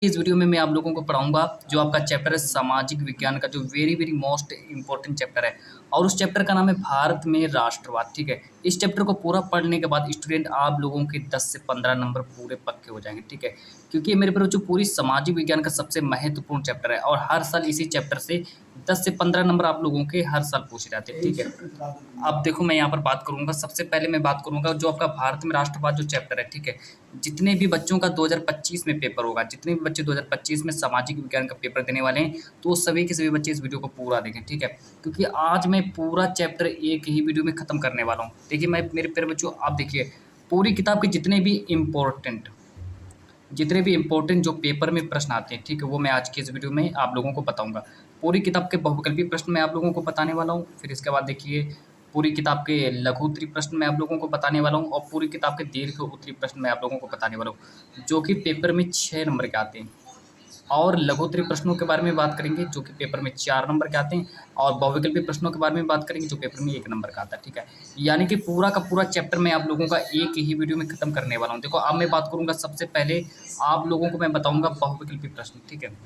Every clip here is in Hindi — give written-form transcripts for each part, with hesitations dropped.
इस वीडियो में मैं आप लोगों को पढ़ाऊंगा जो आपका चैप्टर है सामाजिक विज्ञान का, जो very very most important chapter है। और उस चैप्टर का नाम है भारत में राष्ट्रवाद। ठीक है, इस चैप्टर को पूरा पढ़ने के बाद स्टूडेंट आप लोगों के 10 से 15 नंबर पूरे पक्के हो जाएंगे। ठीक है, क्योंकि ये मेरे पर जो पूरी सामाजिक विज्ञान का सबसे महत्वपूर्ण चैप्टर है और हर साल इसी चैप्टर से 10 से 15 नंबर आप लोगों के हर साल पूछे जाते हैं। ठीक है, अब देखो मैं यहाँ पर बात करूंगा, सबसे पहले मैं बात करूंगा जो आपका भारत में राष्ट्रवाद जो चैप्टर है। ठीक है, जितने भी बच्चों का 2025 में पेपर होगा, जितने भी बच्चे 2025 में सामाजिक विज्ञान का पेपर देने वाले हैं, तो सभी के सभी बच्चे इस वीडियो को पूरा देखें। ठीक है, क्योंकि आज मैं पूरा चैप्टर एक ही वीडियो में ख़त्म करने वाला हूँ। देखिए मैं मेरे प्यारे बच्चों, आप देखिए पूरी किताब के जितने भी इम्पोर्टेंट जो पेपर में प्रश्न आते हैं, ठीक है, वो मैं आज की इस वीडियो में आप लोगों को बताऊंगा। पूरी किताब के बहुविकल्पी प्रश्न मैं आप लोगों को बताने वाला हूँ। फिर इसके बाद देखिए पूरी किताब के लघु उत्तरी प्रश्न मैं आप लोगों को बताने वाला हूँ और पूरी किताब के दीर्घ उत्तरी प्रश्न मैं आप लोगों को बताने वाला हूँ, जो कि पेपर में 6 नंबर के आते हैं। और लघुत्तरी प्रश्नों के बारे में बात करेंगे जो कि पेपर में 4 नंबर के आते हैं, और बहुविकल्पी प्रश्नों के बारे में बात करेंगे जो पेपर में 1 नंबर का आता है। ठीक है, यानी कि पूरा का पूरा चैप्टर मैं आप लोगों का एक ही वीडियो में खत्म करने वाला हूँ। देखो अब मैं बात करूंगा, सबसे पहले आप लोगों को मैं बताऊंगा बहुविकल्पी प्रश्न। ठीक है,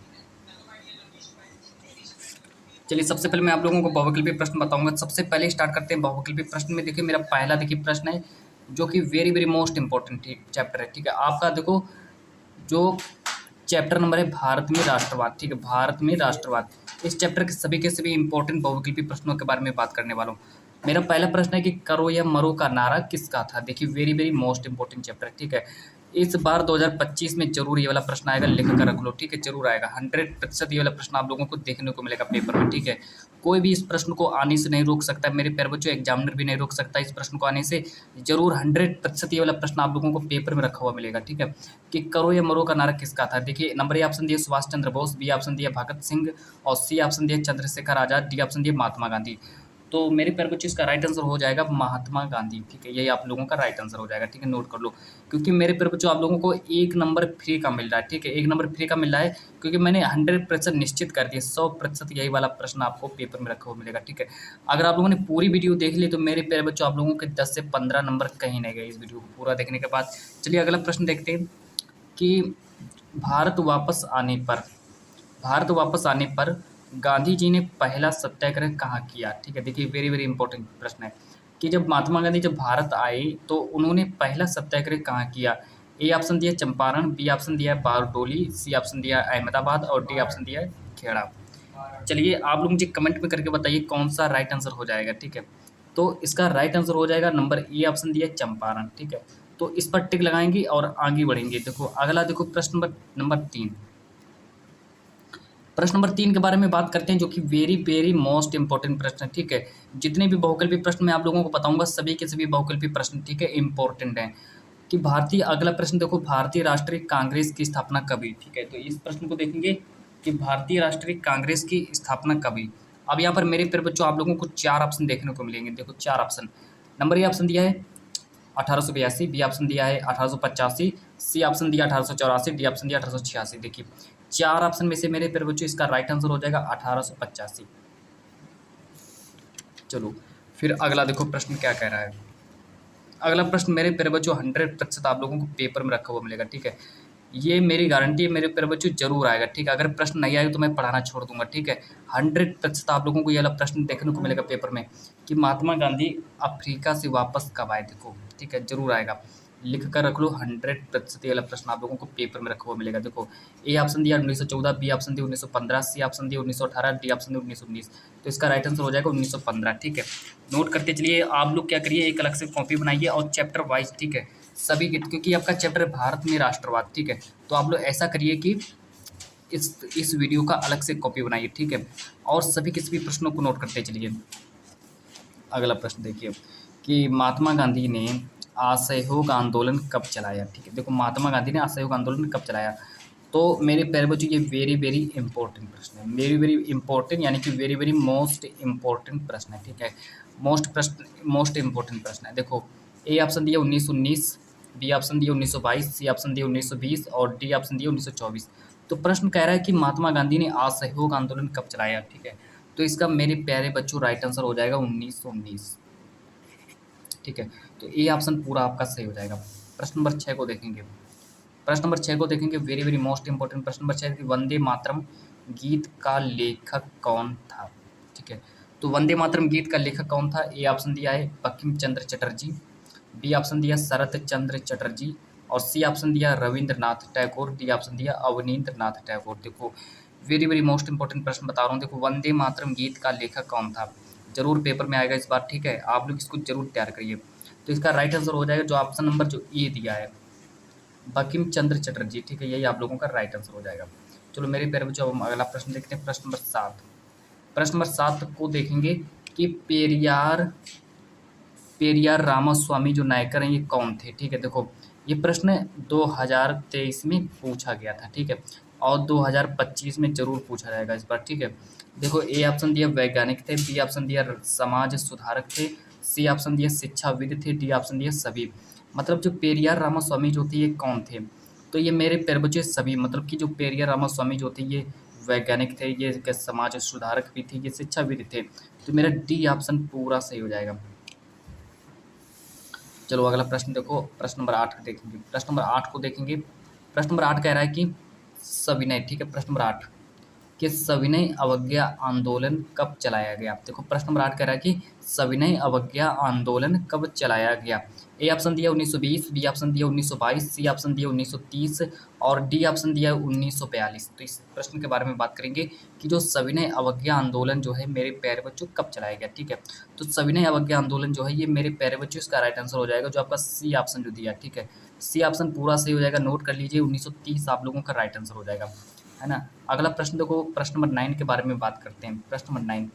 चलिए सबसे पहले मैं आप लोगों को बहुविकल्पी प्रश्न बताऊंगा। सबसे पहले स्टार्ट करते हैं बहुविकल्पी प्रश्न में। देखिए मेरा पहला देखिए प्रश्न है जो कि very very most important chapter है। ठीक है, आपका देखो जो चैप्टर नंबर है भारत में राष्ट्रवाद। ठीक है, भारत में राष्ट्रवाद, इस चैप्टर के सभी इंपॉर्टेंट बहुविकल्पी प्रश्नों के बारे में बात करने वाला हूँ। मेरा पहला प्रश्न है कि करो या मरो का नारा किसका था। देखिए very very most important chapter है। ठीक है, इस बार 2025 में जरूर ये वाला प्रश्न आएगा, लिख कर रख लो। ठीक है, जरूर आएगा, 100% ये वाला प्रश्न आप लोगों को देखने को मिलेगा पेपर में। ठीक है, कोई भी इस प्रश्न को आने से नहीं रोक सकता है मेरे प्यारे बच्चों, एग्जामिनर भी नहीं रोक सकता इस प्रश्न को आने से। जरूर 100% ये वाला प्रश्न आप लोगों को पेपर में रखा हुआ मिलेगा। ठीक है, कि करो या मरो का नारा किसका था। देखिए नंबर ए ऑप्शन दिया सुभाष चंद्र बोस, बी ऑप्शन दिया भगत सिंह, और सी ऑप्शन दिया चंद्रशेखर आजाद, डी ऑप्शन दिया महात्मा गांधी। तो मेरे प्यारे बच्चों इसका राइट आंसर हो जाएगा महात्मा गांधी। ठीक है, यही आप लोगों का राइट आंसर हो जाएगा। ठीक है, नोट कर लो, क्योंकि मेरे प्यारे बच्चों आप लोगों को 1 नंबर फ्री का मिल रहा है। ठीक है, 1 नंबर फ्री का मिल रहा है क्योंकि मैंने 100% निश्चित कर दिया, 100% यही वाला प्रश्न आपको पेपर में रखा हुआ मिलेगा। ठीक है, अगर आप लोगों ने पूरी वीडियो देख ली तो मेरे प्यारे बच्चों आप लोगों के 10 से 15 नंबर कहीं नहीं गए इस वीडियो को पूरा देखने के बाद। चलिए अगला प्रश्न देखते हैं कि भारत वापस आने पर भारत वापस आने पर गांधी जी ने पहला सत्याग्रह कहाँ किया। ठीक है, देखिए वेरी वेरी इंपॉर्टेंट प्रश्न है कि जब महात्मा गांधी जब भारत आए तो उन्होंने पहला सत्याग्रह कहाँ किया। ए ऑप्शन दिया चंपारण, बी ऑप्शन दिया बारडोली, सी ऑप्शन दिया अहमदाबाद, और डी ऑप्शन दिया खेड़ा। चलिए आप लोग मुझे कमेंट में करके बताइए कौन सा राइट आंसर हो जाएगा। ठीक है, तो इसका राइट आंसर हो जाएगा नंबर ए ऑप्शन दिया चंपारण। ठीक है, तो इस पर टिक लगाएंगे और आगे बढ़ेंगे। देखो अगला देखो प्रश्न नंबर 3। प्रश्न नंबर 3 के बारे में बात करते हैं जो कि वेरी वेरी मोस्ट इंपॉर्टेंट प्रश्न है। ठीक है, जितने भी बहुविकल्पी प्रश्न मैं आप लोगों को बताऊंगा सभी के सभी बहुविकल्पी प्रश्न ठीक है इंपॉर्टेंट हैं। कि भारतीय अगला प्रश्न देखो, भारतीय राष्ट्रीय कांग्रेस की स्थापना कब हुई। ठीक है, तो इस प्रश्न को देखेंगे कि भारतीय राष्ट्रीय कांग्रेस की स्थापना कब हुई। अब यहाँ पर मेरे प्यारे बच्चों आप लोगों को 4 ऑप्शन देखने को मिलेंगे। देखो 4 ऑप्शन, नंबर ए ऑप्शन दिया है 1882, बी ऑप्शन दिया है 1885, सी ऑप्शन दिया 1884, डी ऑप्शन दिया 1886। देखिए 4 ऑप्शन में से मेरे प्यारे बच्चों इसका राइट आंसर हो जाएगा 1885। चलो फिर अगला देखो प्रश्न क्या कह रहा है। अगला प्रश्न मेरे प्यारे बच्चों 100% आप लोगों को पेपर में रखा हुआ मिलेगा। ठीक है, ये मेरी गारंटी है मेरे प्यारे बच्चों, जरूर आएगा। ठीक है, अगर प्रश्न नहीं आएगा तो मैं पढ़ाना छोड़ दूंगा। ठीक है, 100% आप लोगों को ये वाला प्रश्न देखने को मिलेगा पेपर में कि महात्मा गांधी अफ्रीका से वापस कब आए। देखो ठीक है, जरूर आएगा, लिख कर रख लो। 100% ये वाला प्रश्न आप लोगों को पेपर में रखा हुआ मिलेगा। देखो ए ऑप्शन दिया 1914, बी ऑप्शन दिया 1915, सी ऑप्शन दिया 1918, डी ऑप्शन दिया 1919। तो इसका राइट आंसर हो जाएगा 1915। ठीक है, नोट करते चलिए। आप लोग क्या करिए, एक अलग से कॉपी बनाइए और चैप्टर वाइज, ठीक है, सभी के, क्योंकि आपका चैप्टर है भारत में राष्ट्रवाद। ठीक है, तो आप लोग ऐसा करिए कि इस वीडियो का अलग से कॉपी बनाइए। ठीक है, और सभी के सभी प्रश्नों को नोट करते चलिए। अगला प्रश्न देखिए कि महात्मा गांधी ने असहयोग आंदोलन कब चलाया। ठीक है, देखो महात्मा गांधी ने असहयोग आंदोलन कब चलाया। तो मेरे प्यारे बच्चों ये वेरी वेरी इंपॉर्टेंट प्रश्न है, वेरी वेरी इंपॉर्टेंट, यानी कि वेरी वेरी मोस्ट इंपॉर्टेंट प्रश्न है। ठीक है, मोस्ट इंपॉर्टेंट प्रश्न है। देखो ए ऑप्शन दिया 1919, बी ऑप्शन दिया 1922, सी ऑप्शन दिया 1920, और डी ऑप्शन दिया 1924। तो प्रश्न कह रहा है कि महात्मा गांधी ने असहयोग आंदोलन कब चलाया। ठीक है, तो इसका मेरे प्यारे बच्चों राइट आंसर हो जाएगा 1919। ठीक है, तो ए ऑप्शन पूरा आपका सही हो जाएगा। प्रश्न नंबर 6 को देखेंगे। प्रश्न नंबर 6 को देखेंगे, वेरी वेरी मोस्ट इंपॉर्टेंट प्रश्न नंबर 6 कि वंदे मातरम गीत का लेखक कौन था। ठीक है, तो वंदे मातरम गीत का लेखक कौन था। ए ऑप्शन दिया है बंकिम चंद्र चटर्जी, बी ऑप्शन दिया शरत चंद्र चटर्जी, और सी ऑप्शन दिया रविंद्रनाथ टैगोर, डी ऑप्शन दिया अवनींद्र नाथ टैगोर। देखो वेरी वेरी मोस्ट इंपॉर्टेंट प्रश्न बता रहा हूँ। देखो वंदे मातरम गीत का लेखक कौन था, जरूर पेपर में आएगा इस बार। ठीक है, आप लोग इसको जरूर तैयार करिए। तो इसका राइट आंसर हो जाएगा जो ऑप्शन नंबर जो ए दिया है, बंकिम चंद्र चटर्जी। ठीक है, यही आप लोगों का राइट आंसर हो जाएगा। चलो मेरे प्यारे बच्चों, अब हम अगला प्रश्न देखते हैं, प्रश्न नंबर 7। प्रश्न नंबर 7 को देखेंगे कि पेरियार रामास्वामी जो नायकर हैं ये कौन थे। ठीक है, देखो ये प्रश्न 2023 में पूछा गया था। ठीक है, और 2025 में जरूर पूछा जाएगा इस बार। ठीक है, देखो ए ऑप्शन दिया वैज्ञानिक थे, बी ऑप्शन दिया समाज सुधारक थे, सी ऑप्शन दिया शिक्षाविद थे, डी ऑप्शन दिया सभी। मतलब जो पेरियार रामास्वामी जो थे ये कौन थे, तो ये मेरे प्यारे बच्चे सभी, मतलब कि जो पेरियार रामास्वामी जो थे ये वैज्ञानिक थे, ये समाज सुधारक भी थे, ये शिक्षाविद थे। तो मेरा डी ऑप्शन पूरा सही हो जाएगा। चलो अगला प्रश्न देखो, प्रश्न नंबर 8 देखेंगे। प्रश्न नंबर 8 को देखेंगे। प्रश्न नंबर 8 कह रहा है कि सविनय, ठीक है, प्रश्न नंबर 8 कि सविनय अवज्ञा आंदोलन कब चलाया गया। देखो प्रश्न नंबर 8 कह रहा है कि सविनय अवज्ञा आंदोलन कब चलाया गया। ए ऑप्शन दिया 1920, बी ऑप्शन दिया 1922, सी ऑप्शन दिया 1930 और डी ऑप्शन दिया 1942। तो इस प्रश्न के बारे में बात करेंगे कि जो सविनय अवज्ञा आंदोलन जो है मेरे प्यारे बच्चों कब चलाया गया। ठीक है, तो सविनय अवज्ञा आंदोलन जो है ये मेरे प्यारे बच्चों इसका राइट आंसर हो जाएगा जो आपका सी ऑप्शन जो दिया। ठीक है, सी ऑप्शन पूरा सही हो जाएगा, नोट कर लीजिए 1930 आप लोगों का राइट आंसर हो जाएगा, है ना। अगला प्रश्न देखो, प्रश्न नंबर 9 के बारे में बात करते हैं। प्रश्न नंबर 9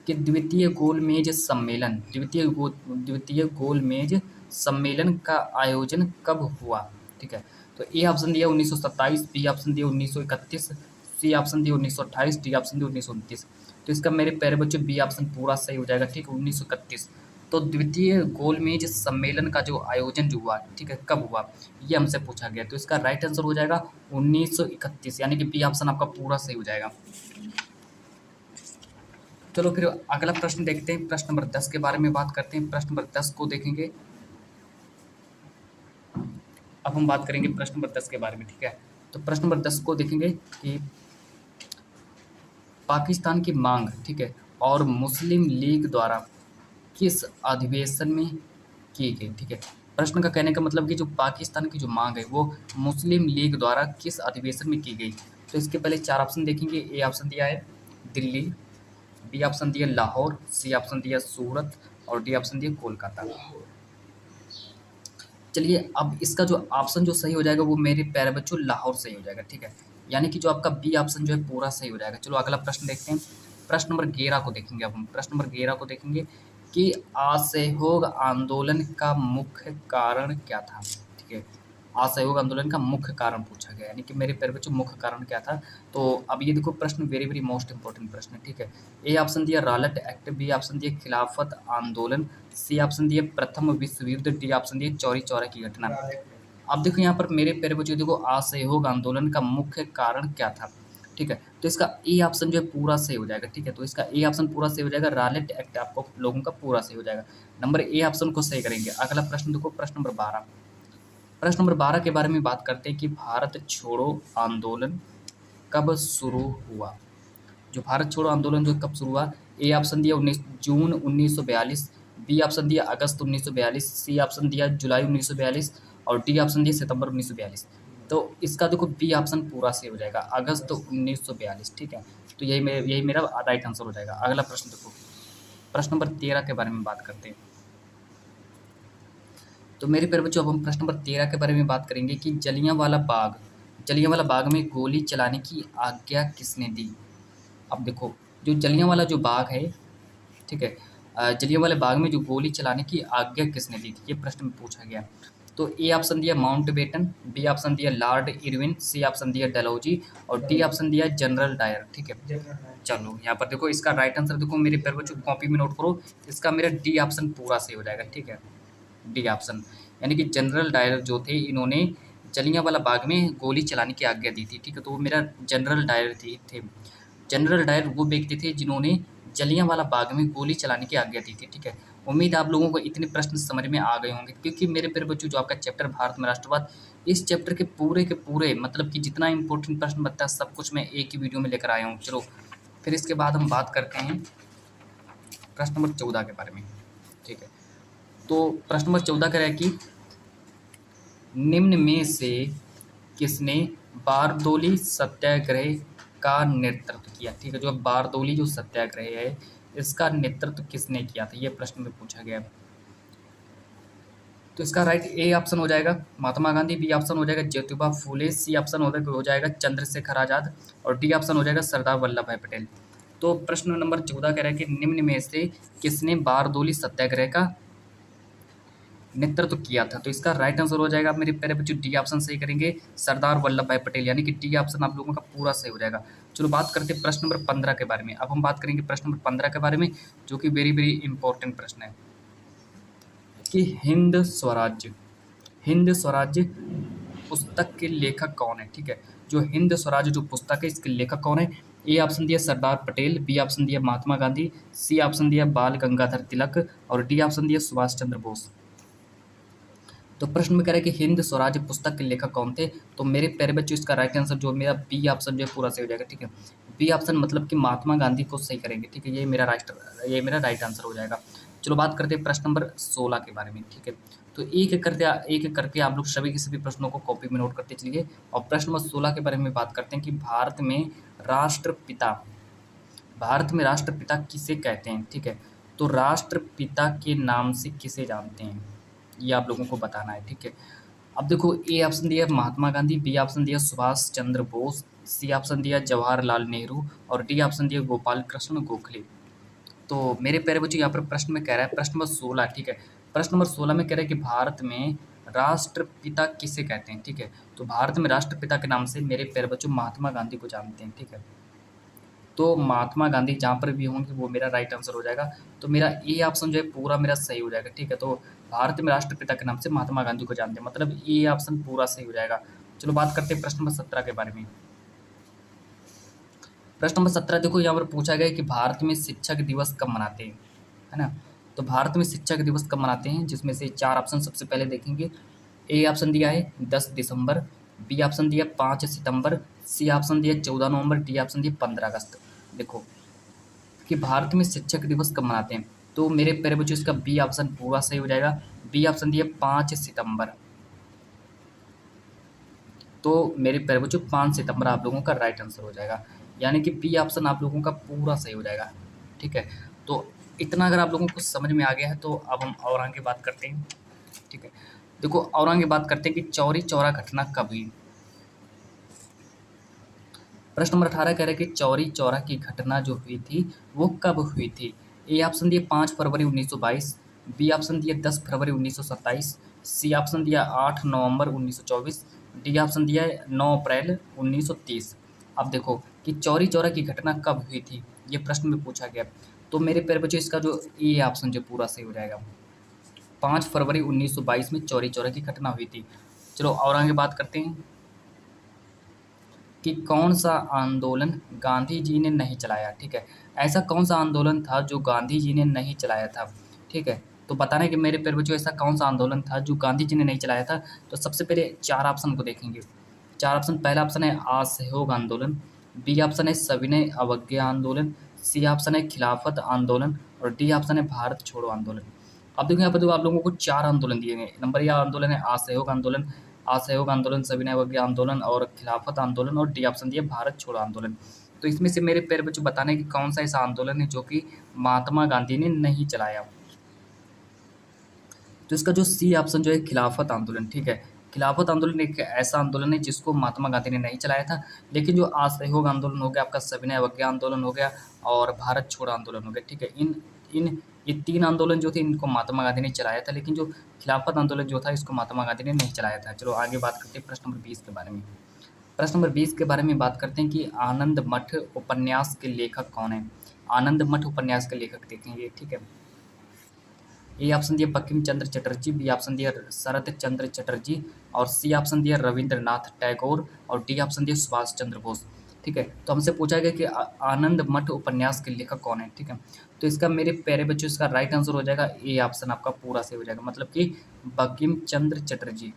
कि द्वितीय गोलमेज सम्मेलन, द्वितीय गोलमेज सम्मेलन का आयोजन कब हुआ। ठीक है, तो ए ऑप्शन दिया 1927, बी ऑप्शन दिया 1931, सी ऑप्शन दिया 1928, डी ऑप्शन दिया 1929। तो इसका मेरे प्यारे बच्चों बी ऑप्शन पूरा सही हो जाएगा। ठीक है, 1931। तो द्वितीय गोलमेज सम्मेलन का जो आयोजन जो हुआ, ठीक है, कब हुआ ये हमसे पूछा गया। तो इसका राइट आंसर हो जाएगा 1931, यानी कि बी ऑप्शन आपका पूरा सही हो जाएगा। चलो फिर अगला प्रश्न देखते हैं, प्रश्न नंबर 10 के बारे में बात करते हैं। प्रश्न नंबर 10 को देखेंगे, अब हम बात करेंगे प्रश्न नंबर 10 के बारे में। ठीक है, तो प्रश्न नंबर 10 को देखेंगे कि पाकिस्तान की मांग, ठीक है, और मुस्लिम लीग द्वारा किस अधिवेशन में की गई। ठीक है, प्रश्न का कहने का मतलब कि जो पाकिस्तान की जो मांग है वो मुस्लिम लीग द्वारा किस अधिवेशन में की गई। तो इसके पहले 4 ऑप्शन देखेंगे। ए ऑप्शन दिया है दिल्ली, बी ऑप्शन दिया लाहौर, सी ऑप्शन दिया सूरत और डी ऑप्शन दिया कोलकाता। चलिए अब इसका जो ऑप्शन जो सही हो जाएगा वो मेरे प्यारे बच्चों लाहौर सही हो जाएगा। ठीक है, यानी कि जो आपका बी ऑप्शन जो है पूरा सही हो जाएगा। चलो अगला प्रश्न देखते हैं, प्रश्न नंबर 11 को देखेंगे। अब हम प्रश्न नंबर 11 को देखेंगे कि असहयोग आंदोलन का मुख्य कारण क्या था। ठीक है, असहयोग आंदोलन का मुख्य कारण पूछा गया, यानी कि मेरे प्यारे बच्चों मुख्य कारण क्या था। तो अब ये देखो प्रश्न वेरी वेरी मोस्ट इंपॉर्टेंट प्रश्न है। ठीक है, ए ऑप्शन दिया रॉलेट एक्ट, बी ऑप्शन दिया खिलाफत आंदोलन, सी ऑप्शन दिया प्रथम विश्व युद्ध, डी ऑप्शन दिया चौरी चौरा की घटना। अब देखो यहाँ पर मेरे प्यारे बच्चों देखो असहयोग आंदोलन का मुख्य कारण क्या था। ठीक है, तो इसका ए ऑप्शन जो है पूरा सही हो जाएगा। ठीक है, तो इसका ए ऑप्शन पूरा सही हो जाएगा, रॉलेट एक्ट आपको लोगों का पूरा सही हो जाएगा। नंबर ए ऑप्शन को सही करेंगे। अगला प्रश्न देखो, प्रश्न नंबर 12। प्रश्न नंबर 12 के बारे में बात करते हैं कि भारत छोड़ो आंदोलन कब शुरू हुआ। जो भारत छोड़ो आंदोलन जो कब शुरू हुआ, ए ऑप्शन दिया 19 जून 1942, बी ऑप्शन दिया अगस्त 1942, सी ऑप्शन दिया जुलाई 1942 और डी ऑप्शन दिया सितंबर 1942। तो इसका देखो बी ऑप्शन पूरा सही हो जाएगा, अगस्त 1942। ठीक है, तो यही मेरा राइट आंसर हो जाएगा। अगला प्रश्न देखो, प्रश्न नंबर 13 के बारे में बात करते हैं। तो मेरे प्यारे बच्चों अब हम प्रश्न नंबर 13 के बारे में बात करेंगे कि जलियांवाला बाग में गोली चलाने की आज्ञा किसने दी। अब देखो जो जलियांवाला जो बाग है, ठीक है, जलियांवाला बाग में जो गोली चलाने की आज्ञा किसने दी थी, ये प्रश्न में पूछा गया। तो ए ऑप्शन दिया माउंटबेटन, बी ऑप्शन दिया लॉर्ड इरविन, सी ऑप्शन दिया डलहौजी और डी ऑप्शन दिया जनरल डायर। ठीक है, चलो यहाँ पर देखो इसका राइट आंसर देखो मेरे प्यारे बच्चों कॉपी में नोट करो, इसका मेरा डी ऑप्शन पूरा सही हो जाएगा। ठीक है, डी ऑप्शन, यानी कि जनरल डायर जो थे इन्होंने जलियांवाला बाग में गोली चलाने की आज्ञा दी थी। ठीक है, तो वो मेरा जनरल डायर थे। जनरल डायर वो व्यक्ति थे जिन्होंने जलियांवाला बाग में गोली चलाने की आज्ञा दी थी। ठीक है, उम्मीद है आप लोगों को इतने प्रश्न समझ में आ गए होंगे, क्योंकि मेरे प्यारे बच्चों जो आपका चैप्टर भारत में राष्ट्रवाद, इस चैप्टर के पूरे मतलब कि जितना इंपॉर्टेंट प्रश्न बनता है सब कुछ मैं एक ही वीडियो में लेकर आया हूँ। चलो फिर इसके बाद हम बात करते हैं प्रश्न नंबर 14 के बारे में। ठीक है, तो प्रश्न नंबर 14 कह रहा है कि निम्न में से किसने बारदोली सत्याग्रह का नेतृत्व किया। ठीक है, जो बारदोली जो सत्याग्रह है इसका नेतृत्व किसने किया था, ये प्रश्न में पूछा गया। तो इसका राइट ए ऑप्शन हो जाएगा महात्मा गांधी, बी ऑप्शन हो जाएगा ज्योतिबा फूले, सी ऑप्शन हो जाएगा चंद्रशेखर आजाद और डी ऑप्शन हो जाएगा सरदार वल्लभ भाई पटेल। तो प्रश्न नंबर 14 कह रहा है कि निम्न में से किसने बारदोली सत्याग्रह का नेतृत्व किया था। तो इसका राइट आंसर हो जाएगा मेरे प्यारे बच्चों डी ऑप्शन सही करेंगे, सरदार वल्लभ भाई पटेल, यानी कि डी ऑप्शन आप लोगों का पूरा सही हो जाएगा। चलो बात करते हैं प्रश्न नंबर 15 के बारे में। अब हम बात करेंगे प्रश्न नंबर 15 के बारे में, जो कि वेरी वेरी इंपॉर्टेंट प्रश्न है कि हिंद स्वराज्य पुस्तक के लेखक कौन है। ठीक है, जो हिंद स्वराज्य जो पुस्तक है इसके लेखक कौन है। ए ऑप्शन दिया सरदार पटेल, बी ऑप्शन दिया महात्मा गांधी, सी ऑप्शन दिया बाल गंगाधर तिलक और डी ऑप्शन दिया सुभाष चंद्र बोस। तो प्रश्न में कह रहा है कि हिंद स्वराज्य पुस्तक के लेखक कौन थे। तो मेरे प्यारे बच्चों इसका राइट आंसर जो मेरा बी ऑप्शन जो है पूरा सही हो जाएगा। ठीक है, बी ऑप्शन मतलब कि महात्मा गांधी को सही करेंगे। ठीक है, ये मेरा राइट आंसर हो जाएगा। चलो बात करते हैं प्रश्न नंबर 16 के बारे में। ठीक है, तो एक एक करके आप लोग सभी के सभी प्रश्नों को कॉपी में नोट करते चलिए और प्रश्न नंबर 16 के बारे में बात करते हैं कि भारत में राष्ट्रपिता किसे कहते हैं। ठीक है, तो राष्ट्रपिता के नाम से किसे जानते हैं ये आप लोगों को बताना है। ठीक है, अब देखो ए ऑप्शन दिया महात्मा गांधी, बी ऑप्शन दिया सुभाष चंद्र बोस, सी ऑप्शन दिया जवाहरलाल नेहरू और डी ऑप्शन दिया गोपाल कृष्ण गोखले। तो मेरे प्यारे बच्चों यहाँ पर प्रश्न में कह रहा है प्रश्न नंबर 16। ठीक है, प्रश्न नंबर 16 में कह रहा है कि भारत में राष्ट्रपिता किसे कहते हैं। ठीक है, तो भारत में राष्ट्रपिता के नाम से मेरे प्यारे बच्चों महात्मा गांधी को जानते हैं। ठीक है, तो महात्मा गांधी जहाँ पर भी होंगे वो मेरा राइट आंसर हो जाएगा। तो मेरा ए ऑप्शन जो है पूरा मेरा सही हो जाएगा। ठीक है, तो भारत में राष्ट्रपिता के नाम से महात्मा गांधी को जानते हैं, मतलब ए ऑप्शन पूरा सही हो जाएगा। चलो बात करते हैं प्रश्न नंबर 17 के बारे में। प्रश्न नंबर 17 देखो यहाँ पर पूछा गया कि भारत में शिक्षक दिवस कब मनाते हैं, है ना। तो भारत में शिक्षक दिवस कब मनाते हैं, जिसमें से 4 ऑप्शन सबसे पहले देखेंगे। ए ऑप्शन दिया है 10 दिसंबर, बी ऑप्शन दिया 5 सितंबर, सी ऑप्शन दिया 14 नवंबर, डी ऑप्शन दिया 15 अगस्त। देखो कि भारत में शिक्षक दिवस कब मनाते हैं, तो मेरे प्यारे बच्चों इसका बी ऑप्शन पूरा सही हो जाएगा। बी ऑप्शन दिया 5 सितंबर। तो मेरे प्यारे बच्चों 5 सितंबर आप लोगों का राइट आंसर हो जाएगा, यानी कि बी ऑप्शन आप लोगों का पूरा सही हो जाएगा। ठीक है, तो इतना अगर आप लोगों को समझ में आ गया है तो अब हम और आगे बात करते हैं। ठीक है, देखो और आगे बात करते हैं कि चौरी चौरा घटना कब हुई। प्रश्न नंबर 18 कह रहे हैं कि चौरी चौरा की घटना जो हुई थी वो कब हुई थी। ए ऑप्शन दिया 5 फरवरी 1922, बी ऑप्शन दिया 10 फरवरी 1927, सी ऑप्शन दिया 8 नवंबर 1924, डी ऑप्शन दिया 9 अप्रैल 1930। अब देखो कि चौरी चौरा की घटना कब हुई थी, ये प्रश्न में पूछा गया। तो मेरे प्यारे बच्चों इसका जो ए ऑप्शन जो पूरा सही हो जाएगा, 5 फरवरी 1922 में चौरी चौरा की घटना हुई थी। चलो और आगे बात करते हैं कि कौन सा आंदोलन गांधी जी ने नहीं चलाया। ठीक है, ऐसा कौन सा आंदोलन था जो गांधी जी ने नहीं चलाया था। ठीक है, तो बताना है कि मेरे प्यारे बच्चों ऐसा कौन सा आंदोलन था जो गांधी जी ने नहीं चलाया था। तो सबसे पहले 4 ऑप्शन को देखेंगे। 4 ऑप्शन, पहला ऑप्शन है असहयोग आंदोलन, बी ऑप्शन है सविनय अवज्ञा आंदोलन, सी ऑप्शन है खिलाफत आंदोलन और डी ऑप्शन है भारत छोड़ो आंदोलन। अब देखो यहाँ पर तो आप लोगों को 4 आंदोलन दिए गए। नंबर या आंदोलन है असहयोग आंदोलन, सविनय अवज्ञा आंदोलन और खिलाफत आंदोलन और डी ऑप्शन दिया भारत छोड़ो आंदोलन। तो इसमें से मेरे प्यारे बच्चों बताने कि कौन सा ऐसा आंदोलन है जो कि महात्मा गांधी ने नहीं चलाया। तो इसका जो सी ऑप्शन जो है खिलाफत आंदोलन। ठीक है, खिलाफत आंदोलन एक ऐसा आंदोलन है जिसको महात्मा गांधी ने नहीं चलाया था, लेकिन जो असहयोग आंदोलन हो गया, आपका सविनय अवज्ञा आंदोलन हो गया और भारत छोड़ो आंदोलन हो गया। ठीक है, इन ये 3 आंदोलन जो थे इनको महात्मा गांधी ने चलाया था, लेकिन जो खिलाफत आंदोलन जो था इसको महात्मा गांधी ने नहीं चलाया था। चलो आगे बात करते हैं प्रश्न नंबर 20 के बारे में। प्रश्न नंबर 20 के बारे में बात करते हैं कि आनंद मठ उपन्यास के लेखक कौन है। आनंद मठ उपन्यास के लेखक देखेंगे। ठीक है, ए ऑप्शन दिया बंकिम चंद्र चटर्जी, बी ऑप्शन दिया शरद चंद्र चटर्जी और सी ऑप्शन दिया रविंद्रनाथ टैगोर और डी ऑप्शन दिया सुभाष चंद्र बोस। ठीक है। तो हमसे पूछा गया कि आनंद मठ उपन्यास के लेखक कौन है, ठीक है। तो इसका मेरे प्यारे बच्चों इसका राइट आंसर हो जाएगा ए ऑप्शन, आपका पूरा सही हो जाएगा, मतलब कि बंकिम चंद्र चटर्जी।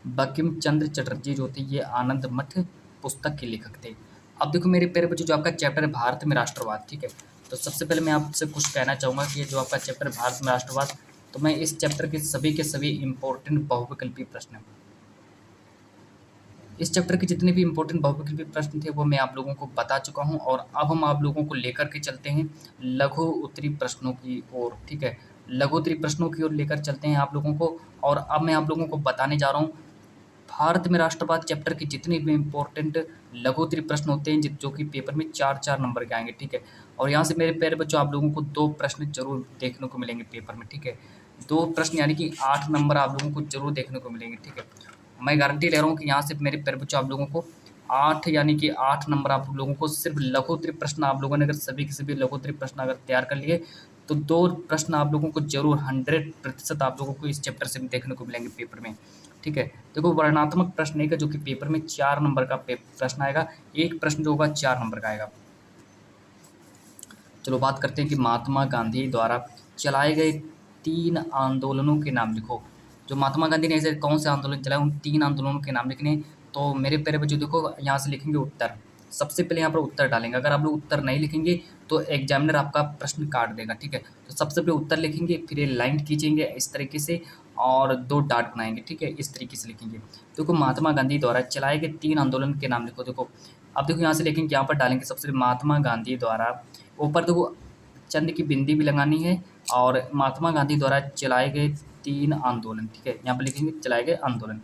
बंकिम चंद्र चटर्जी जो थे ये आनंद मठ पुस्तक के लेखक थे। अब देखो मेरे प्यारे बच्चों, जो आपका चैप्टर है भारत में राष्ट्रवाद, ठीक है। तो सबसे पहले मैं आपसे कुछ कहना चाहूँगा कि जो आपका चैप्टर भारत में राष्ट्रवाद, तो मैं इस चैप्टर के सभी इंपॉर्टेंट बहुविकल्पी प्रश्न, इस चैप्टर के जितने भी इंपॉर्टेंट बहुविकल्पी प्रश्न थे वो मैं आप लोगों को बता चुका हूँ। और अब हम आप लोगों को लेकर के चलते हैं लघु उत्तरी प्रश्नों की ओर, ठीक है। लघु उत्तरी प्रश्नों की ओर लेकर चलते हैं आप लोगों को। और अब मैं आप लोगों को बताने जा रहा हूँ भारत में राष्ट्रवाद चैप्टर के जितने भी इंपॉर्टेंट लघु उत्तरी प्रश्न होते हैं जो कि पेपर में 4-4 नंबर के आएंगे, ठीक है। और यहाँ से मेरे प्यारे बच्चों आप लोगों को 2 प्रश्न जरूर देखने को मिलेंगे पेपर में, ठीक है। 2 प्रश्न यानी कि 8 नंबर आप लोगों को जरूर देखने को मिलेंगे, ठीक है। मैं गारंटी ले रहा हूँ कि यहाँ से मेरे प्यारे बच्चों आप लोगों को 8 यानी कि 8 नंबर आप लोगों को सिर्फ लघु उत्तरी प्रश्न, आप लोगों ने अगर सभी के सभी लघु उत्तरी प्रश्न अगर तैयार कर लिए तो 2 प्रश्न आप लोगों को जरूर 100% आप लोगों को इस चैप्टर से भी देखने को मिलेंगे पेपर में, ठीक है। देखो वर्णनात्मक प्रश्न एक है जो कि पेपर में 4 नंबर का प्रश्न आएगा, एक प्रश्न जो होगा 4 नंबर का आएगा। चलो बात करते हैं कि महात्मा गांधी द्वारा चलाए गए 3 आंदोलनों के नाम लिखो। जो महात्मा गांधी ने ऐसे कौन से आंदोलन चलाए उन 3 आंदोलनों के नाम लिखने। तो मेरे प्यारे बच्चों देखो यहाँ से लिखेंगे उत्तर, सबसे पहले यहाँ पर उत्तर डालेंगे। अगर आप लोग उत्तर नहीं लिखेंगे तो एग्जामिनर आपका प्रश्न काट देगा, ठीक है। तो सबसे पहले उत्तर लिखेंगे, फिर ये लाइन खींचेंगे इस तरीके से और 2 डॉट बनाएंगे, ठीक है। इस तरीके से लिखेंगे। देखो महात्मा गांधी द्वारा चलाए गए 3 आंदोलन के नाम लिखो। देखो अब देखो यहाँ से लिखेंगे, यहाँ पर डालेंगे सबसे पहले महात्मा गांधी द्वारा, ऊपर देखो चंद की बिंदी भी लगानी है, और महात्मा गांधी द्वारा चलाए गए 3 आंदोलन, ठीक है। यहाँ पर लिखेंगे चलाए गए आंदोलन।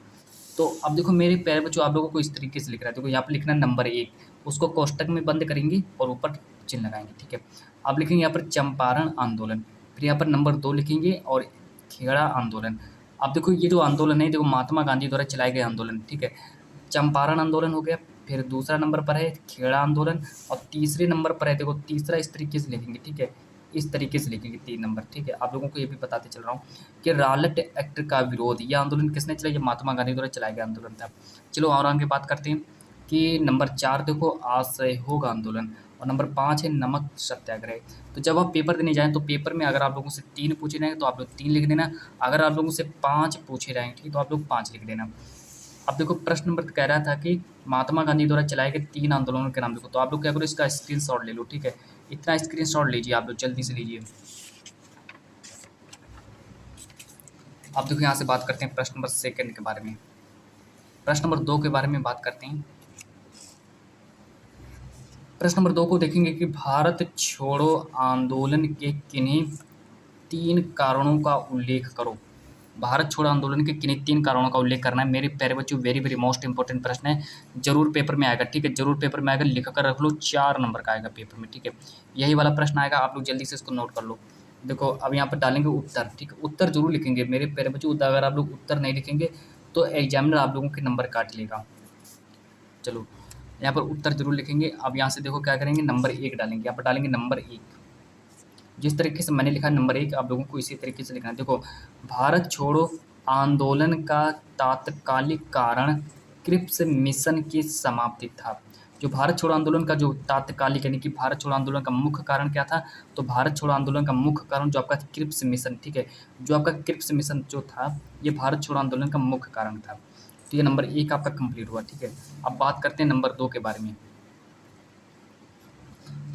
तो अब देखो मेरे प्यारे बच्चों आप लोगों को इस तरीके से लिख रहा है। देखो यहाँ पर लिखना नंबर 1, उसको कोष्टक में बंद करेंगे और ऊपर चिन्ह लगाएंगे, ठीक है। अब लिखेंगे यहाँ पर चंपारण आंदोलन, फिर यहाँ पर नंबर 2 लिखेंगे और खेड़ा आंदोलन। अब देखो ये जो आंदोलन है देखो महात्मा गांधी द्वारा चलाए गए आंदोलन, ठीक है। चंपारण आंदोलन हो गया, फिर दूसरा नंबर पर है खेड़ा आंदोलन, और तीसरे नंबर पर है देखो तीसरा, इस तरीके से लिखेंगे, ठीक है। इस तरीके से लिखेंगे 3 नंबर, ठीक है। आप लोगों को ये भी बताते चल रहा हूँ कि रॉलेट एक्ट का विरोध, ये आंदोलन किसने चलाया, ये महात्मा गांधी द्वारा चलाया गया आंदोलन था। चलो और आगे बात करते हैं कि नंबर 4 देखो असहयोग आंदोलन, और नंबर 5 है नमक सत्याग्रह। तो जब आप पेपर देने जाएँ तो पेपर में अगर आप लोगों से 3 पूछे जाएँ तो आप लोग 3 लिख देना, अगर आप लोगों से 5 पूछे जाएँ, ठीक है, तो आप लोग 5 लिख देना। अब देखो प्रश्न नंबर कह रहा था कि महात्मा गांधी द्वारा चलाए गए 3 आंदोलनों के नाम लिखो। तो आप लोग क्या करो, इसका स्क्रीनशॉट ले लो, ठीक है। इतना स्क्रीनशॉट लीजिए आप लोग, जल्दी से लीजिए। अब देखो यहाँ से बात करते हैं प्रश्न नंबर 2 के बारे में। प्रश्न नंबर 2 के बारे में बात करते हैं। प्रश्न नंबर 2 को देखेंगे कि भारत छोड़ो आंदोलन के किन्हीं 3 कारणों का उल्लेख करो। भारत छोड़ो आंदोलन के किन्हीं 3 कारणों का उल्लेख करना है। मेरे प्यारे बच्चों वेरी वेरी मोस्ट इंपॉर्टेंट प्रश्न है, जरूर पेपर में आएगा, ठीक है। जरूर पेपर में आएगा, लिख कर रख लो, 4 नंबर का आएगा पेपर में, ठीक है। यही वाला प्रश्न आएगा, आप लोग जल्दी से इसको नोट कर लो। देखो अब यहाँ पर डालेंगे उत्तर, ठीक है। उत्तर जरूर लिखेंगे मेरे प्यारे बच्चों, अगर आप लोग उत्तर नहीं लिखेंगे तो एग्जामिनर आप लोगों के नंबर काट लेगा। चलो यहाँ पर उत्तर जरूर लिखेंगे। अब यहाँ से देखो क्या करेंगे, नंबर 1 डालेंगे, यहाँ पर डालेंगे नंबर 1। जिस तरीके से मैंने लिखा नंबर 1 आप लोगों को इसी तरीके से लिखना है। देखो भारत छोड़ो आंदोलन का तात्कालिक कारण क्रिप्स मिशन की समाप्ति था। जो भारत छोड़ो आंदोलन का जो तात्कालिक यानी कि भारत छोड़ो आंदोलन का मुख्य कारण क्या था, तो भारत छोड़ो आंदोलन का मुख्य कारण जो आपका क्रिप्स मिशन, ठीक है, जो आपका क्रिप्स मिशन जो था ये भारत छोड़ो आंदोलन का मुख्य कारण था। तो ये नंबर 1 आपका कंप्लीट हुआ, ठीक है। अब बात करते हैं नंबर 2 के बारे में।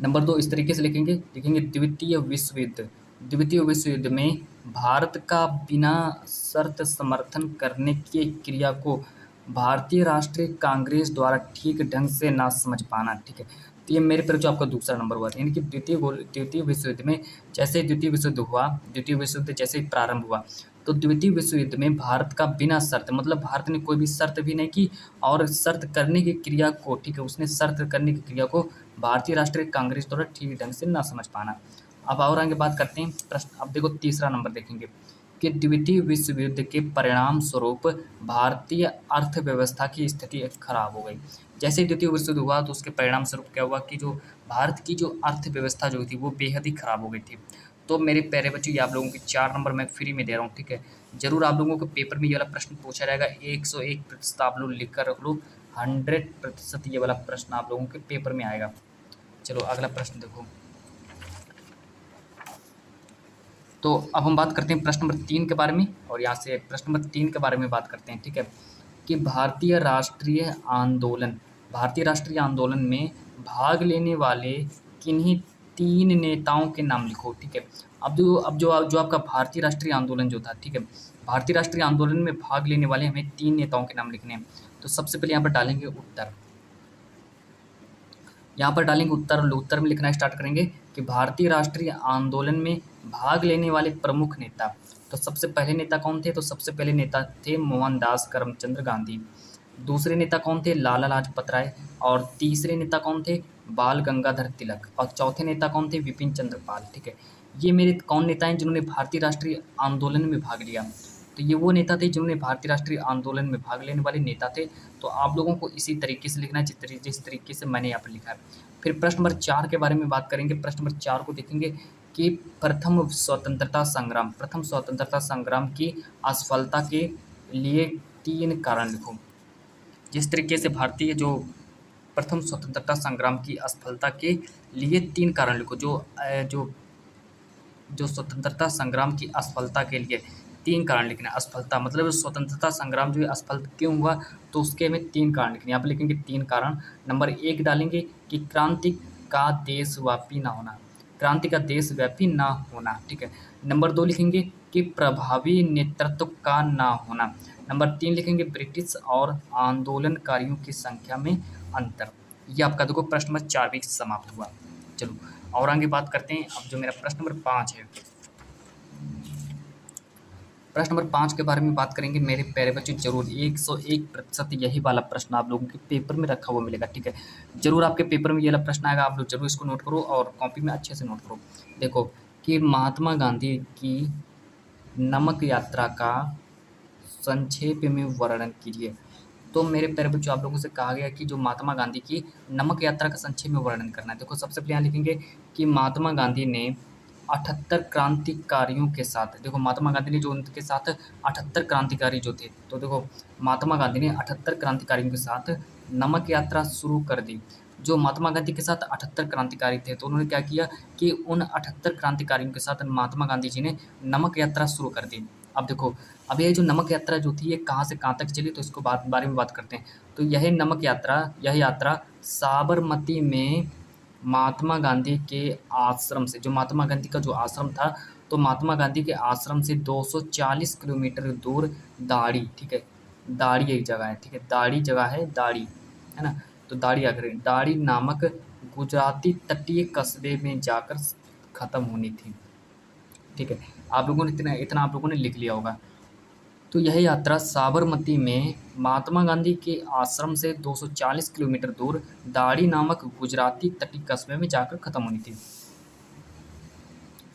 नंबर 2 इस तरीके से लिखेंगे, लिखेंगे द्वितीय विश्व युद्ध। द्वितीय विश्व युद्ध में भारत का बिना शर्त समर्थन करने की क्रिया को भारतीय राष्ट्रीय कांग्रेस द्वारा ठीक ढंग से ना समझ पाना, ठीक है। तो ये मेरे पर जो आपका दूसरा नंबर हुआ था, यानी कि द्वितीय विश्व युद्ध में जैसे द्वितीय विश्व युद्ध हुआ, द्वितीय विश्व युद्ध जैसे ही प्रारंभ हुआ तो द्वितीय विश्व युद्ध में भारत का बिना शर्त, मतलब भारत ने कोई भी शर्त भी नहीं की, और शर्त करने की क्रिया को, ठीक है, उसने शर्त करने की क्रिया को भारतीय राष्ट्रीय कांग्रेस द्वारा ठीक ढंग से ना समझ पाना। अब और आगे बात करते हैं प्रश्न। अब देखो तीसरा नंबर देखेंगे कि द्वितीय विश्व युद्ध के परिणाम स्वरूप भारतीय अर्थव्यवस्था की स्थिति खराब हो गई। जैसे ही द्वितीय विश्व युद्ध हुआ तो उसके परिणाम स्वरूप क्या हुआ कि जो भारत की जो अर्थव्यवस्था जो थी वो बेहद ही खराब हो गई थी। तो मेरे प्यारे बच्चों ये आप लोगों के 4 नंबर मैं फ्री में दे रहा हूँ, ठीक है। जरूर आप लोगों को पेपर में ये वाला प्रश्न पूछा जाएगा, 101% आप लोग लिख कर रख लो, 100% ये वाला प्रश्न आप लोगों के पेपर में आएगा। चलो अगला प्रश्न देखो। तो अब हम बात करते हैं प्रश्न नंबर 3 के बारे में, और यहाँ से प्रश्न नंबर 3 के बारे में बात करते हैं, ठीक है। कि भारतीय राष्ट्रीय आंदोलन में भाग लेने वाले किन्हीं 3 नेताओं के नाम लिखो, ठीक है। अब जो आपका भारतीय राष्ट्रीय आंदोलन जो था, ठीक है, भारतीय राष्ट्रीय आंदोलन में भाग लेने वाले हमें 3 नेताओं के नाम लिखने हैं। तो सबसे पहले यहाँ पर डालेंगे उत्तर, यहाँ पर डालेंगे उत्तर, और उत्तर में लिखना स्टार्ट करेंगे कि भारतीय राष्ट्रीय आंदोलन में भाग लेने वाले प्रमुख नेता। तो सबसे पहले नेता कौन थे? तो सबसे पहले नेता थे मोहनदास करमचंद गांधी। दूसरे नेता कौन थे? लाला लाजपत राय। और तीसरे नेता कौन थे? बाल गंगाधर तिलक। और चौथे नेता कौन थे? विपिन चंद्र पाल, ठीक है। ये मेरे कौन नेता हैं जिन्होंने भारतीय राष्ट्रीय आंदोलन में भाग लिया? तो ये वो नेता थे जिन्होंने भारतीय राष्ट्रीय आंदोलन में भाग लेने वाले नेता थे। तो आप लोगों को इसी तरीके से लिखना है जिस तरीके से मैंने यहाँ पर लिखा है। फिर प्रश्न नंबर 4 के बारे में बात करेंगे। प्रश्न नंबर 4 को देखेंगे कि प्रथम स्वतंत्रता संग्राम की असफलता के लिए 3 कारण लिखो। जिस तरीके से भारतीय जो प्रथम स्वतंत्रता संग्राम की असफलता के लिए 3 कारण लिखो। जो स्वतंत्रता संग्राम की असफलता के लिए 3 कारण लिखना है। असफलता मतलब स्वतंत्रता संग्राम जो है असफल क्यों हुआ, तो उसके हमें 3 कारण लिखने। यहाँ पर लिखेंगे 3 कारण। नंबर 1 डालेंगे कि क्रांति का देशव्यापी ना होना, क्रांति का देशव्यापी ना होना, ठीक है। नंबर 2 लिखेंगे कि प्रभावी नेतृत्व का ना होना। नंबर 3 लिखेंगे ब्रिटिश और आंदोलनकारियों की संख्या में अंतर। ये आपका देखो प्रश्न नंबर 4 भी समाप्त हुआ। चलो और आगे बात करते हैं। अब जो मेरा प्रश्न नंबर 5 है, प्रश्न नंबर 5 के बारे में बात करेंगे मेरे प्यारे बच्चों। जरूर 101% यही वाला प्रश्न आप लोगों के पेपर में रखा हुआ मिलेगा, ठीक है। जरूर आपके पेपर में ये वाला प्रश्न आएगा, आप लोग जरूर इसको नोट करो और कॉपी में अच्छे से नोट करो। देखो कि महात्मा गांधी की नमक यात्रा का संक्षेप में वर्णन कीजिए। तो मेरे प्यारे बच्चों आप लोगों से कहा गया कि जो महात्मा गांधी की नमक यात्रा का संक्षेप में वर्णन करना है। देखो सबसे पहले यहाँ लिखेंगे कि महात्मा गांधी ने 78 क्रांतिकारियों के साथ, देखो महात्मा गांधी ने जो उनके साथ 78 क्रांतिकारी जो थे, तो देखो महात्मा गांधी ने 78 क्रांतिकारियों के साथ नमक यात्रा शुरू कर दी। जो महात्मा गांधी के साथ 78 क्रांतिकारी थे, तो उन्होंने क्या किया कि उन 78 क्रांतिकारियों के साथ महात्मा गांधी जी ने नमक यात्रा शुरू कर दी। अब देखो अब ये जो नमक यात्रा जो थी ये कहाँ से कहाँ तक चली, तो इसको बारे में बात करते हैं। तो यह यात्रा साबरमती में महात्मा गांधी के आश्रम से, जो महात्मा गांधी का जो आश्रम था, तो महात्मा गांधी के आश्रम से 240 किलोमीटर दूर दाड़ी, ठीक है, दाड़ी एक जगह है, ठीक है, दाड़ी जगह है, दाड़ी है ना, तो दाड़ी नामक गुजराती तटीय कस्बे में जाकर ख़त्म होनी थी, ठीक है। आप लोगों ने इतना आप लोगों ने लिख लिया होगा। तो यह यात्रा साबरमती में महात्मा गांधी के आश्रम से 240 किलोमीटर दूर दाड़ी नामक गुजराती तटीय कस्बे में जाकर ख़त्म होनी थी।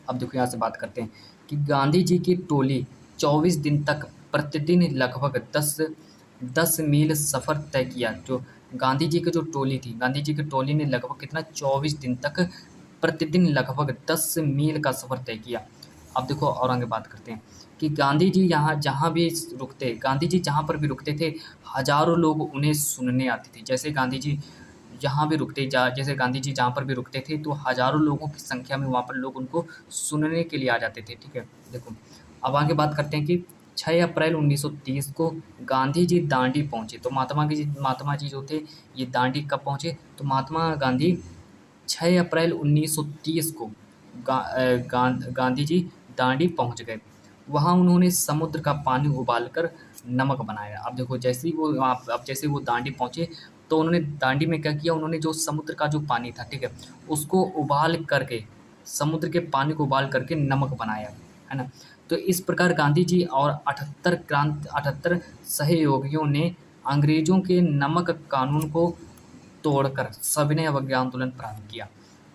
अब देखो यहाँ से बात करते हैं कि गांधी जी की टोली 24 दिन तक प्रतिदिन लगभग 10 मील सफ़र तय किया। जो गांधी जी की जो टोली थी, गांधी जी की टोली ने लगभग कितना 24 दिन तक प्रतिदिन लगभग 10 मील का सफ़र तय किया। अब देखो और आगे बात करते हैं कि गांधी जी जहाँ पर भी रुकते थे, हज़ारों लोग उन्हें सुनने आते थे। जैसे गांधी जी जहाँ पर भी रुकते थे, तो हज़ारों लोगों की संख्या में वहाँ पर लोग उनको सुनने के लिए आ जाते थे, ठीक है। देखो अब आगे बात करते हैं कि 6 अप्रैल 1930 को गांधी जी दांडी पहुँचे। तो महात्मा जी जो थे ये दांडी कब पहुँचे? तो महात्मा गांधी 6 अप्रैल 1930 को गांधी जी दांडी पहुँच गए। वहाँ उन्होंने समुद्र का पानी उबालकर नमक बनाया। अब देखो जैसे ही वो दांडी पहुँचे, तो उन्होंने दांडी में क्या किया, उन्होंने जो समुद्र का जो पानी था, ठीक है, उसको उबाल करके, समुद्र के पानी को उबाल करके नमक बनाया, है ना। तो इस प्रकार गांधी जी और 78 सहयोगियों ने अंग्रेज़ों के नमक कानून को तोड़कर सविनय अवज्ञा आंदोलन प्रारंभ किया।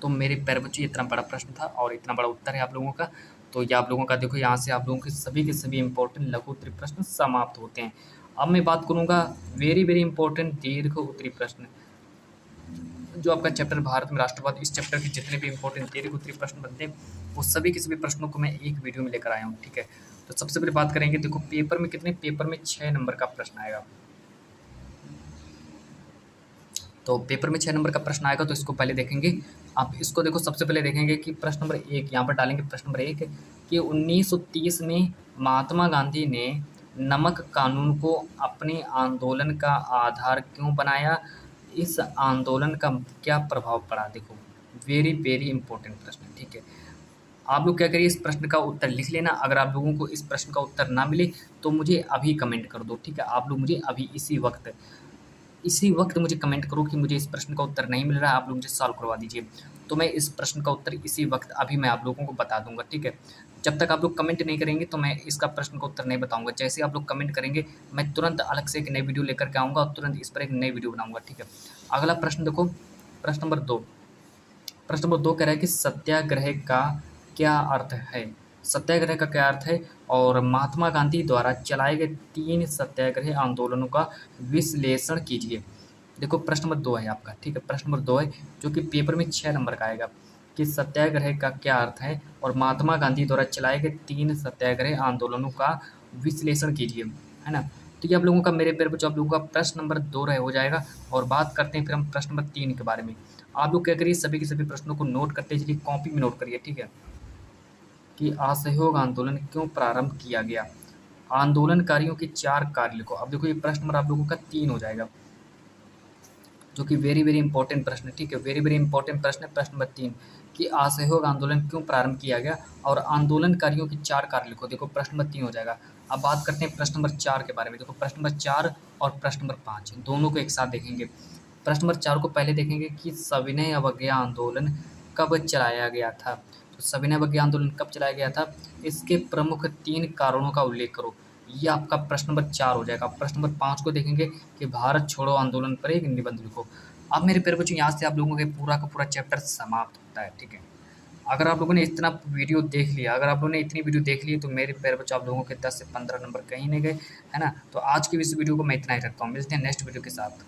तो मेरे प्यारे बच्चों इतना बड़ा प्रश्न था और इतना बड़ा उत्तर है आप लोगों का। तो ये आप लोगों का देखो यहाँ से आप लोगों के सभी इंपॉर्टेंट लघु उत्तरीय प्रश्न समाप्त होते हैं। अब मैं बात करूँगा वेरी इंपॉर्टेंट दीर्घ उत्तरीय प्रश्न, जो आपका चैप्टर भारत में राष्ट्रवाद, इस चैप्टर के जितने भी इंपॉर्टेंट दीर्घ उत्तरीय प्रश्न बनते हैं वो सभी के सभी प्रश्नों को मैं एक वीडियो में लेकर आया हूँ, ठीक है। तो सबसे पहले बात करेंगे, देखो पेपर में 6 नंबर का प्रश्न आएगा। तो पेपर में 6 नंबर का प्रश्न आएगा, तो इसको पहले देखेंगे। आप इसको देखो, सबसे पहले देखेंगे कि प्रश्न नंबर 1 यहाँ पर डालेंगे। प्रश्न नंबर 1 कि 1930 में महात्मा गांधी ने नमक कानून को अपने आंदोलन का आधार क्यों बनाया? इस आंदोलन का क्या प्रभाव पड़ा? देखो, वेरी वेरी इंपॉर्टेंट प्रश्न है, ठीक है। आप लोग क्या करिए, इस प्रश्न का उत्तर लिख लेना। अगर आप लोगों को इस प्रश्न का उत्तर ना मिले तो मुझे अभी कमेंट कर दो, ठीक है। आप लोग मुझे अभी इसी वक्त मुझे कमेंट करो कि मुझे इस प्रश्न का उत्तर नहीं मिल रहा है, आप लोग मुझे सॉल्व करवा दीजिए। तो मैं इस प्रश्न का उत्तर इसी वक्त अभी मैं आप लोगों को बता दूंगा, ठीक है। जब तक आप लोग कमेंट नहीं करेंगे तो मैं इसका प्रश्न का उत्तर नहीं बताऊंगा। जैसे आप लोग कमेंट करेंगे मैं तुरंत अलग से एक नई वीडियो लेकर के आऊँगा और तुरंत इस पर एक नई वीडियो बनाऊँगा, ठीक है। अगला प्रश्न देखो, प्रश्न नंबर 2। प्रश्न नंबर 2 कह रहा है कि सत्याग्रह का क्या अर्थ है? सत्याग्रह का क्या अर्थ है? और महात्मा गांधी द्वारा चलाए गए 3 सत्याग्रह आंदोलनों का विश्लेषण कीजिए। देखो, प्रश्न नंबर 2 है आपका, ठीक है। प्रश्न नंबर 2 है जो कि पेपर में 6 नंबर का आएगा कि सत्याग्रह का क्या अर्थ है और महात्मा गांधी द्वारा चलाए गए 3 सत्याग्रह आंदोलनों का विश्लेषण कीजिए, है ना। तो ये आप लोगों का, मेरे पेपर जो आप लोगों का प्रश्न नंबर 2 रहे हो जाएगा। और बात करते हैं फिर हम प्रश्न नंबर 3 के बारे में। आप लोग क्या करिए, सभी के सभी प्रश्नों को नोट करते चलिए, कॉपी में नोट करिए, ठीक है। कि असहयोग आंदोलन क्यों प्रारंभ किया गया? आंदोलनकारियों के 4 कार्य लिखो। अब देखो, ये प्रश्न नंबर आप लोगों का 3 हो जाएगा, जो कि वेरी वेरी इंपॉर्टेंट प्रश्न है, ठीक है। वेरी वेरी इंपॉर्टेंट प्रश्न है प्रश्न नंबर 3 कि असहयोग आंदोलन क्यों प्रारंभ किया गया और आंदोलनकारियों के 4 कार्य लिखो। देखो, प्रश्न नंबर 3 हो जाएगा। अब बात करते हैं प्रश्न नंबर 4 के बारे में। देखो, प्रश्न नंबर 4 और प्रश्न नंबर 5 दोनों को एक साथ देखेंगे। प्रश्न नंबर 4 को पहले देखेंगे कि सविनय अवज्ञा आंदोलन कब चलाया गया था। तो सविनय अवज्ञा आंदोलन कब चलाया गया था? इसके प्रमुख 3 कारणों का उल्लेख करो। ये आपका प्रश्न नंबर 4 हो जाएगा। प्रश्न नंबर 5 को देखेंगे कि भारत छोड़ो आंदोलन पर एक निबंध लिखो। अब मेरे प्यारे बच्चों, यहाँ से आप लोगों का पूरा का पूरा चैप्टर समाप्त होता है, ठीक है। अगर आप लोगों ने इतना वीडियो देख लिया, अगर आप लोगों ने इतनी वीडियो देख ली तो मेरे प्यारे बच्चों, आप लोगों के 10 से 15 नंबर कहीं नहीं गए, है ना। तो आज की इस वीडियो को मैं इतना ही रखता हूँ। मिलते हैं नेक्स्ट वीडियो के साथ।